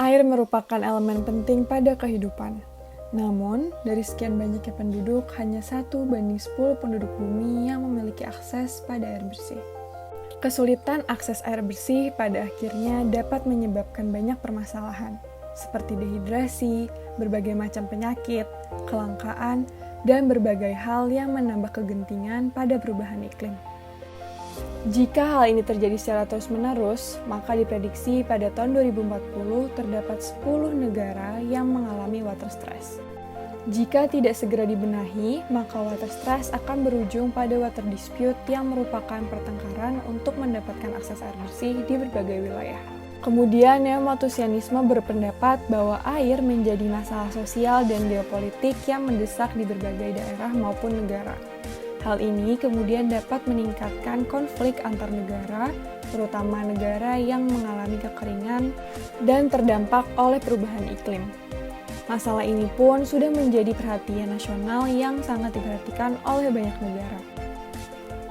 Air merupakan elemen penting pada kehidupan. Namun, dari sekian banyaknya penduduk, hanya 1/10 penduduk bumi yang memiliki akses pada air bersih. Kesulitan akses air bersih pada akhirnya dapat menyebabkan banyak permasalahan, seperti dehidrasi, berbagai macam penyakit, kelangkaan, dan berbagai hal yang menambah kegentingan pada perubahan iklim. Jika hal ini terjadi secara terus-menerus, maka diprediksi pada tahun 2040 terdapat 10 negara yang mengalami water stress. Jika tidak segera dibenahi, maka water stress akan berujung pada water dispute yang merupakan pertengkaran untuk mendapatkan akses air bersih di berbagai wilayah. Kemudian, neomatusianisme berpendapat bahwa air menjadi masalah sosial dan geopolitik yang mendesak di berbagai daerah maupun negara. Hal ini kemudian dapat meningkatkan konflik antar negara, terutama negara yang mengalami kekeringan dan terdampak oleh perubahan iklim. Masalah ini pun sudah menjadi perhatian nasional yang sangat diperhatikan oleh banyak negara.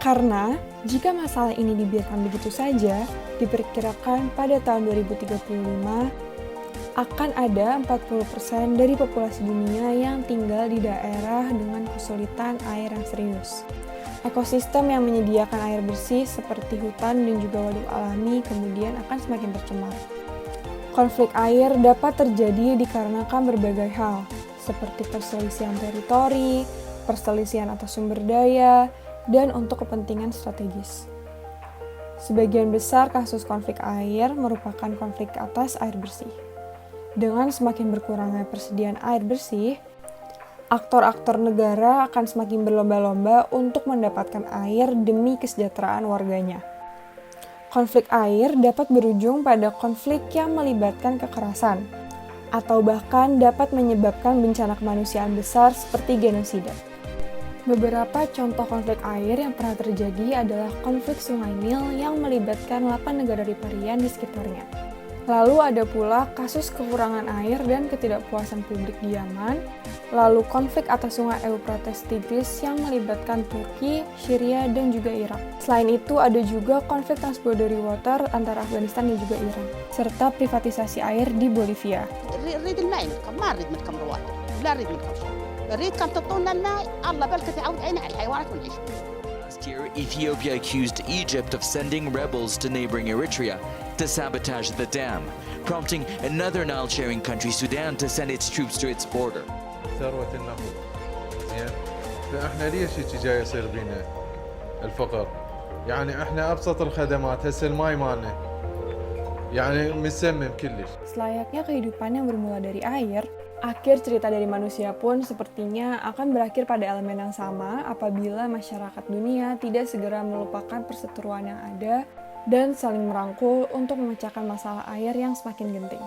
Karena jika masalah ini dibiarkan begitu saja, diperkirakan pada tahun 2035 akan ada 40% dari populasi dunia yang tinggal di daerah dengan kesulitan air yang serius. Ekosistem yang menyediakan air bersih seperti hutan dan juga waduk alami kemudian akan semakin tercemar. Konflik air dapat terjadi dikarenakan berbagai hal, seperti perselisihan teritori, perselisihan atas sumber daya, dan untuk kepentingan strategis. Sebagian besar kasus konflik air merupakan konflik atas air bersih. Dengan semakin berkurangnya persediaan air bersih, aktor-aktor negara akan semakin berlomba-lomba untuk mendapatkan air demi kesejahteraan warganya. Konflik air dapat berujung pada konflik yang melibatkan kekerasan, atau bahkan dapat menyebabkan bencana kemanusiaan besar seperti genosida. Beberapa contoh konflik air yang pernah terjadi adalah konflik Sungai Nil yang melibatkan 8 negara riparian di sekitarnya. Lalu ada pula kasus kekurangan air dan ketidakpuasan publik di Yaman, lalu konflik atas sungai Euphrates Tigris yang melibatkan Turki, Syria, dan juga Irak. Selain itu ada juga konflik transboundary water antara Afghanistan dan juga Iran, serta privatisasi air di Bolivia. نريد الماء منكم، ما نريد منكم رواتب، لا نريد منكم شيء، نريدكم تعطونا الماء، الله بالك تعود علينا على الحيوانات ونعيش. Last year, Ethiopia accused Egypt of sending rebels to neighboring Eritrea to sabotage the dam, prompting another Nile-sharing country, Sudan, to send its troops to its border. ثروة النفط زين فاحنا ليش هيك جاي يصير بينا الفقر؟ يعني احنا ابسط الخدمات هسه الماي مالنا يعني مسمم كلش. Selayaknya kehidupan yang bermula dari air, akhir cerita dari manusia pun sepertinya akan berakhir pada elemen yang sama apabila masyarakat dunia tidak segera melupakan perseteruan yang ada dan saling merangkul untuk memecahkan masalah air yang semakin genting.